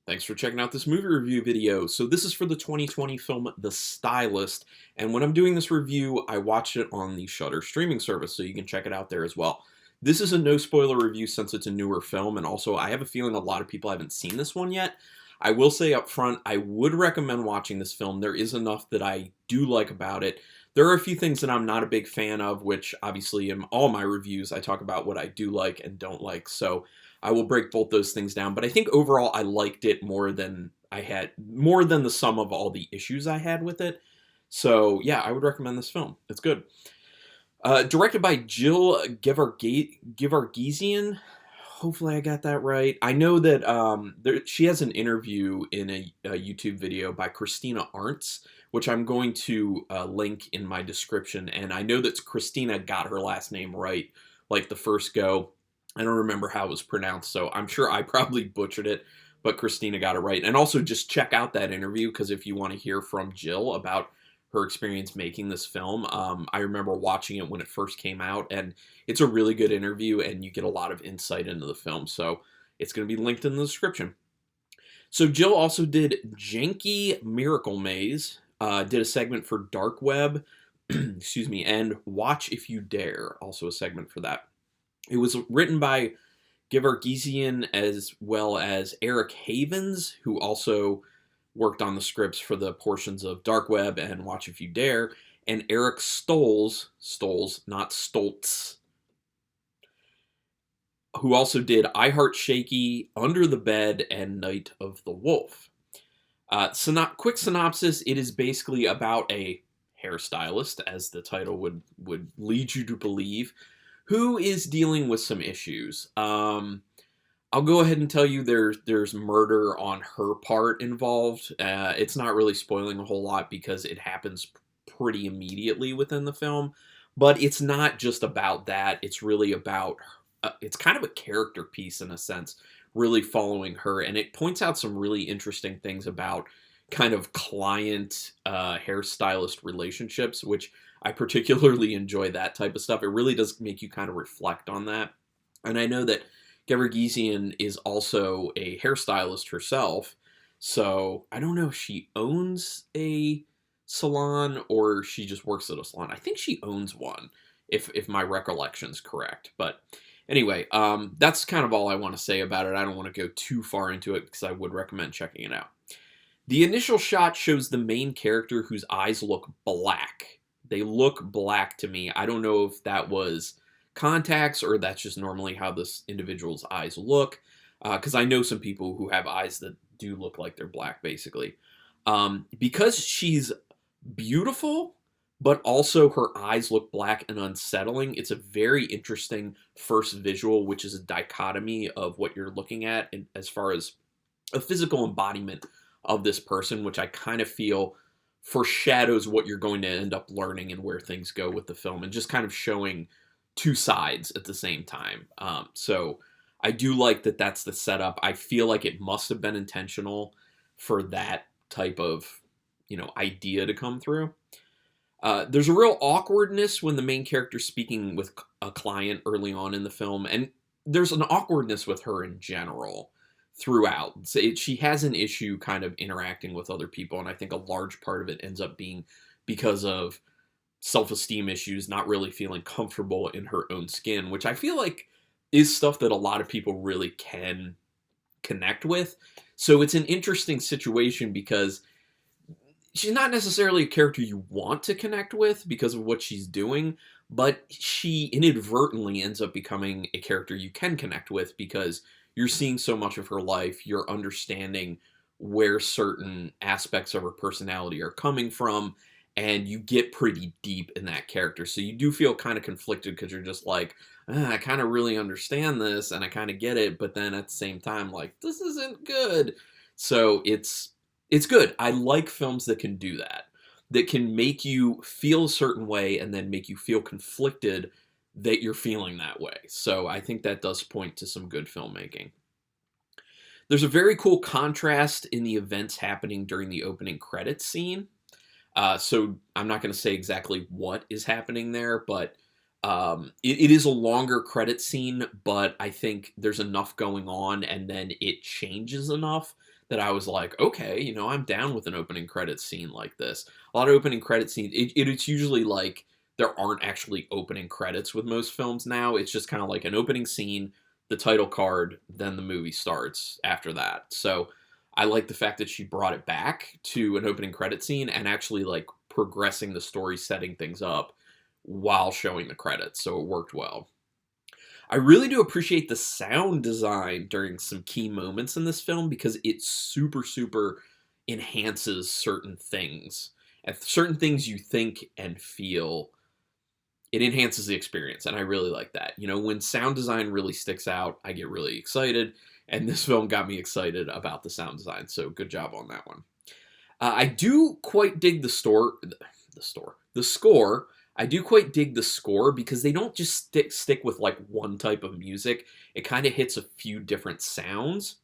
Thanks for checking out this movie review video. So this is for the 2020 film The Stylist, and when I'm doing this review, I watched it on the Shudder streaming service, so you can check it out there as well. This is a no spoiler review since it's a newer film, and also I have a feeling a lot of people haven't seen this one yet. I will say up front, I would recommend watching this film. There is enough that I do like about it. There are a few things that I'm not a big fan of, which obviously in all my reviews I talk about what I do like and don't like, so I will break both those things down. But I think overall I liked it more than the sum of all the issues I had with it. So yeah, I would recommend this film. It's good. Directed by Jill Gevargizian. Hopefully I got that right. I know that she has an interview in a YouTube video by Christina Arntz, which I'm going to link in my description. And I know that Christina got her last name right, like the first go. I don't remember how it was pronounced, so I'm sure I probably butchered it, but Christina got it right. And also just check out that interview, because if you want to hear from Jill about her experience making this film, I remember watching it when it first came out, and it's a really good interview, and you get a lot of insight into the film, so it's going to be linked in the description. So Jill also did Janky Miracle Maze, did a segment for Dark Web, excuse me, and Watch If You Dare, also a segment for that. It was written by Gevargizian as well as Eric Havens, who also worked on the scripts for the portions of Dark Web and Watch If You Dare, and Eric Stolze, not Stoltz, who also did I Heart Shaky, Under the Bed, and Night of the Wolf. Quick synopsis, it is basically about a hairstylist, as the title would lead you to believe, who is dealing with some issues. I'll go ahead and tell you there's murder on her part involved. It's not really spoiling a whole lot because it happens pretty immediately within the film, but it's not just about that. It's really about, it's kind of a character piece in a sense, really following her, and it points out some really interesting things about kind of client hairstylist relationships, which I particularly enjoy that type of stuff. It really does make you kind of reflect on that. And I know that Gevargizian is also a hairstylist herself, so I don't know if she owns a salon or she just works at a salon. I think she owns one, if my recollection's correct. But anyway, that's kind of all I want to say about it. I don't want to go too far into it because I would recommend checking it out. The initial shot shows the main character whose eyes look black. They look black to me. I don't know if that was contacts or that's just normally how this individual's eyes look, because I know some people who have eyes that do look like they're black, basically. Because she's beautiful, but also her eyes look black and unsettling, it's a very interesting first visual, which is a dichotomy of what you're looking at as far as a physical embodiment of this person, which I kind of feel foreshadows what you're going to end up learning and where things go with the film, and just kind of showing two sides at the same time. So I do like that that's the setup. I feel like it must have been intentional for that type of, idea to come through. There's a real awkwardness when the main character's speaking with a client early on in the film, and there's an awkwardness with her in general throughout. So she has an issue kind of interacting with other people, and I think a large part of it ends up being because of self-esteem issues, not really feeling comfortable in her own skin, which I feel like is stuff that a lot of people really can connect with. So it's an interesting situation because she's not necessarily a character you want to connect with because of what she's doing, but she inadvertently ends up becoming a character you can connect with because you're seeing so much of her life, you're understanding where certain aspects of her personality are coming from, and you get pretty deep in that character. So you do feel kind of conflicted because you're just like, I kind of really understand this, and I kind of get it, but then at the same time, like, this isn't good. So it's good. I like films that can do that can make you feel a certain way and then make you feel conflicted that you're feeling that way. So I think that does point to some good filmmaking. There's a very cool contrast in the events happening during the opening credits scene. So I'm not going to say exactly what is happening there, but it is a longer credit scene, but I think there's enough going on and then it changes enough that I was like, okay, I'm down with an opening credits scene like this. A lot of opening credit scenes, it's usually like there aren't actually opening credits with most films now. It's just kind of like an opening scene, the title card, then the movie starts after that. So I like the fact that she brought it back to an opening credit scene and actually like progressing the story, setting things up while showing the credits. So it worked well. I really do appreciate the sound design during some key moments in this film because it super, super enhances certain things. And certain things you think and feel, it enhances the experience. And I really like that. When sound design really sticks out, I get really excited. And this film got me excited about the sound design. So good job on that one. I do quite dig the score. I do quite dig the score because they don't just stick with like one type of music. It kind of hits a few different sounds.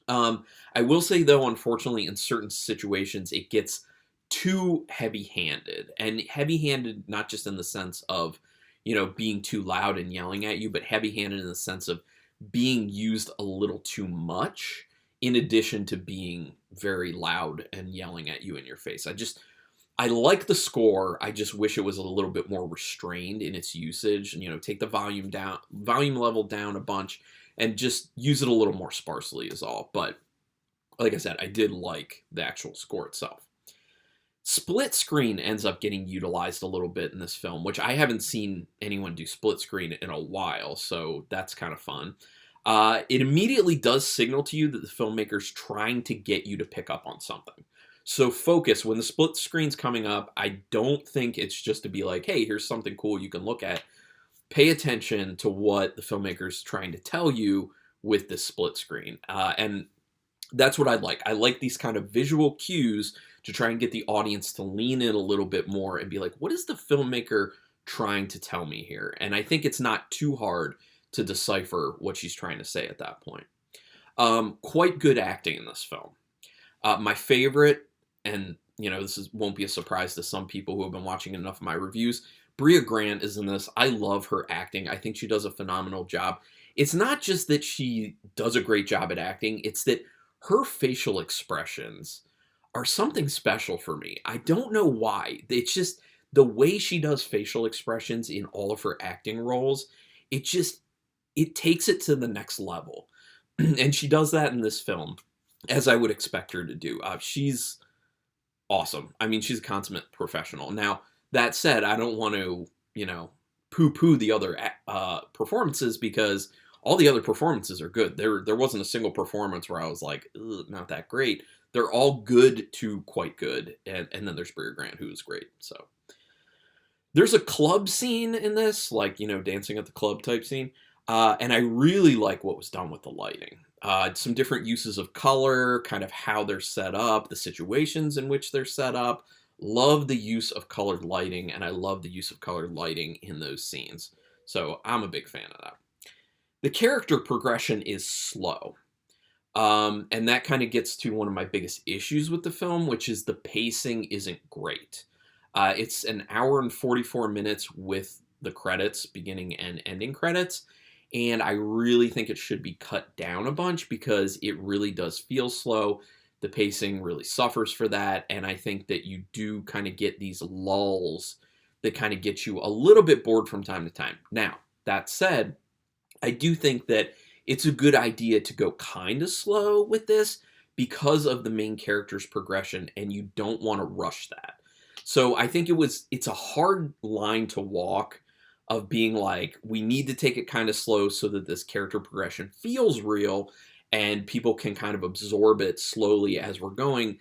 I will say though, unfortunately, in certain situations, it gets too heavy-handed, and heavy-handed not just in the sense of being too loud and yelling at you, but heavy-handed in the sense of being used a little too much in addition to being very loud and yelling at you in your face. I like the score. I just wish it was a little bit more restrained in its usage. Take the volume level down a bunch, and just use it a little more sparsely is all. But like I said, I did like the actual score itself. Split screen ends up getting utilized a little bit in this film, which I haven't seen anyone do split screen in a while, so that's kind of fun. It immediately does signal to you that the filmmaker's trying to get you to pick up on something. So focus, when the split screen's coming up, I don't think it's just to be like, hey, here's something cool you can look at. Pay attention to what the filmmaker's trying to tell you with this split screen. And that's what I like. I like these kind of visual cues to try and get the audience to lean in a little bit more and be like, what is the filmmaker trying to tell me here? And I think it's not too hard to decipher what she's trying to say at that point. Quite good acting in this film. My favorite, and this won't be a surprise to some people who have been watching enough of my reviews, Brea Grant is in this. I love her acting. I think she does a phenomenal job. It's not just that she does a great job at acting, it's that her facial expressions are something special for me. I don't know why. It's just the way she does facial expressions in all of her acting roles, it takes it to the next level. And she does that in this film, as I would expect her to do. She's awesome. I mean, she's a consummate professional. Now, that said, I don't want to, poo-poo the other performances, because all the other performances are good. There wasn't a single performance where I was like, not that great. They're all good to quite good. And then there's Brea Grant, who's great. So there's a club scene in this, like, dancing at the club type scene. And I really like what was done with the lighting. Some different uses of color, kind of how they're set up, the situations in which they're set up. Love the use of colored lighting, and I love the use of colored lighting in those scenes. So I'm a big fan of that. The character progression is slow. And that kind of gets to one of my biggest issues with the film, which is the pacing isn't great. It's an hour and 44 minutes with the credits, beginning and ending credits. And I really think it should be cut down a bunch because it really does feel slow. The pacing really suffers for that. And I think that you do kind of get these lulls that kind of get you a little bit bored from time to time. Now, that said, I do think that it's a good idea to go kind of slow with this because of the main character's progression, and you don't want to rush that. So I think it's a hard line to walk of being like, we need to take it kind of slow so that this character progression feels real and people can kind of absorb it slowly as we're going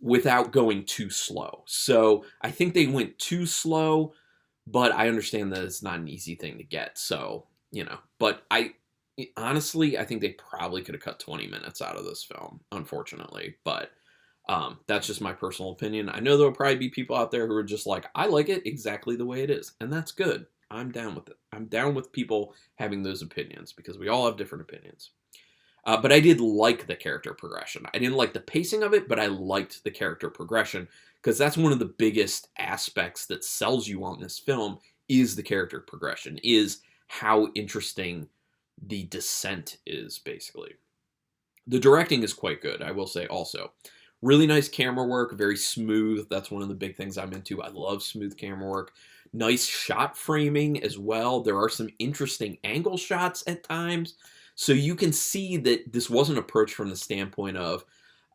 without going too slow. So I think they went too slow, but I understand that it's not an easy thing to get. So, but honestly, I think they probably could have cut 20 minutes out of this film, unfortunately. But that's just my personal opinion. I know there'll probably be people out there who are just like, I like it exactly the way it is. And that's good. I'm down with it. I'm down with people having those opinions because we all have different opinions. But I did like the character progression. I didn't like the pacing of it, but I liked the character progression because that's one of the biggest aspects that sells you on this film is the character progression, is how interesting the descent is, basically. The directing is quite good, I will say also. Really nice camera work, very smooth. That's one of the big things I'm into. I love smooth camera work. Nice shot framing as well. There are some interesting angle shots at times. So you can see that this wasn't approached from the standpoint of,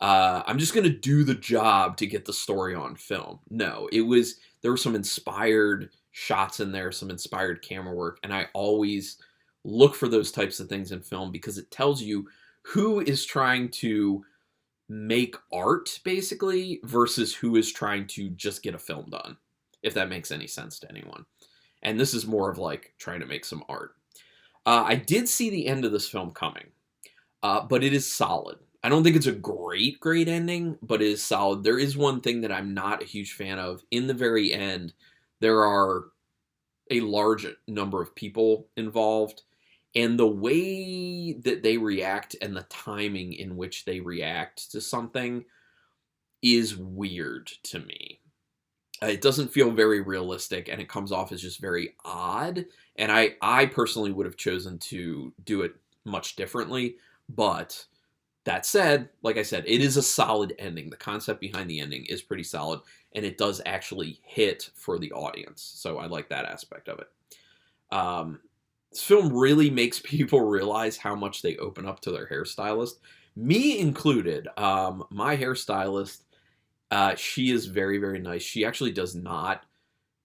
I'm just going to do the job to get the story on film. No, there were some inspired shots in there, some inspired camera work. And I always look for those types of things in film because it tells you who is trying to make art, basically, versus who is trying to just get a film done, if that makes any sense to anyone. And this is more of like trying to make some art. I did see the end of this film coming, but it is solid. I don't think it's a great ending, but it is solid. There is one thing that I'm not a huge fan of. In the very end, there are a large number of people involved, and the way that they react and the timing in which they react to something is weird to me. It doesn't feel very realistic, and it comes off as just very odd. And I personally would have chosen to do it much differently. But that said, like I said, it is a solid ending. The concept behind the ending is pretty solid, and it does actually hit for the audience. So I like that aspect of it. This film really makes people realize how much they open up to their hairstylist. Me included. My hairstylist, she is very, very nice. She actually does not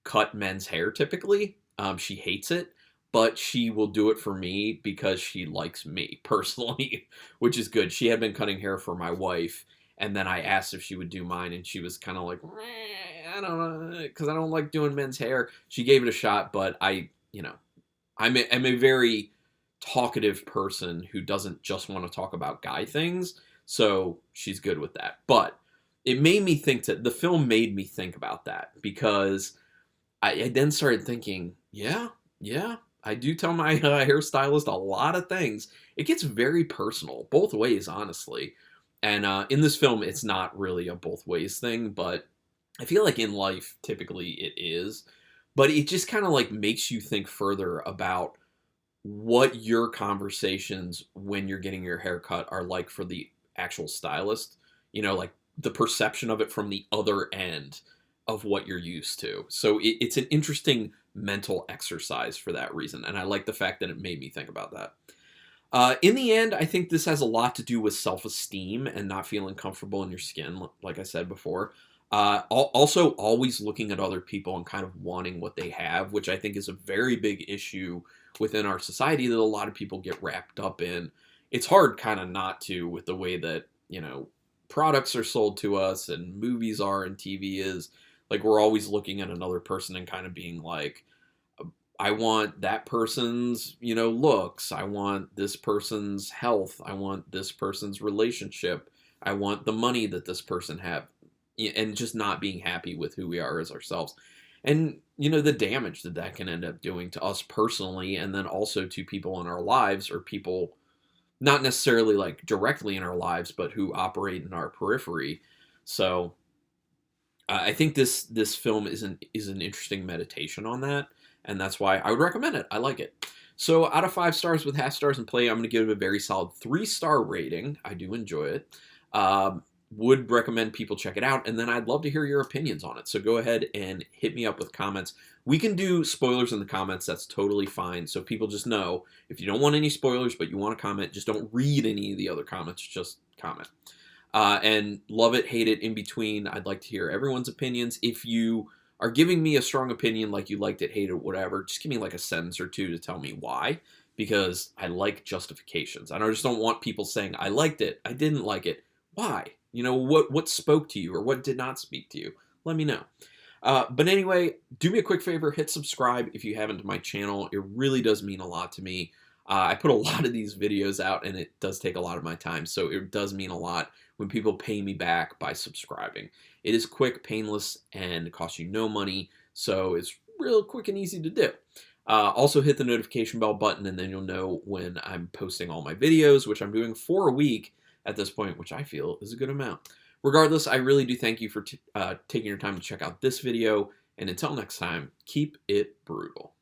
cut men's hair typically. She hates it, but she will do it for me because she likes me personally, which is good. She had been cutting hair for my wife, and then I asked if she would do mine, and she was kind of like, I don't know, because I don't like doing men's hair. She gave it a shot, but I'm a very talkative person who doesn't just want to talk about guy things, so she's good with that. But it made me think the film made me think about that, because I then started thinking, yeah, I do tell my hairstylist a lot of things. It gets very personal, both ways, honestly. And in this film, it's not really a both ways thing, but I feel like in life, typically it is. But it just kind of like makes you think further about what your conversations when you're getting your hair cut are like for the actual stylist. Like the perception of it from the other end of what you're used to. So it's an interesting mental exercise for that reason. And I like the fact that it made me think about that. In the end, I think this has a lot to do with self-esteem and not feeling comfortable in your skin, like I said before. Also, always looking at other people and kind of wanting what they have, which I think is a very big issue within our society that a lot of people get wrapped up in. It's hard kind of not to, with the way that, products are sold to us and movies are and TV is. Like, we're always looking at another person and kind of being like, I want that person's, looks. I want this person's health. I want this person's relationship. I want the money that this person have. And just not being happy with who we are as ourselves. And, the damage that can end up doing to us personally, and then also to people in our lives, or people not necessarily like directly in our lives, but who operate in our periphery. So I think this film is an interesting meditation on that, and that's why I would recommend it. I like it. So out of 5 stars with half stars in play, I'm going to give it a very solid 3-star rating. I do enjoy it. Would recommend people check it out, and then I'd love to hear your opinions on it. So go ahead and hit me up with comments. We can do spoilers in the comments. That's totally fine. So people just know, if you don't want any spoilers, but you want to comment, just don't read any of the other comments. Just comment. And love it, hate it, in between. I'd like to hear everyone's opinions. If you are giving me a strong opinion, like you liked it, hated it, whatever, just give me like a sentence or two to tell me why, because I like justifications. I just don't want people saying, I liked it, I didn't like it. Why? What spoke to you or what did not speak to you? Let me know. But anyway, do me a quick favor, hit subscribe if you haven't to my channel. It really does mean a lot to me. I put a lot of these videos out, and it does take a lot of my time, so it does mean a lot when people pay me back by subscribing. It is quick, painless, and costs you no money, so it's real quick and easy to do. Also hit the notification bell button, and then you'll know when I'm posting all my videos, which I'm doing 4 a week at this point, which I feel is a good amount. Regardless, I really do thank you for taking your time to check out this video, and until next time, keep it brutal.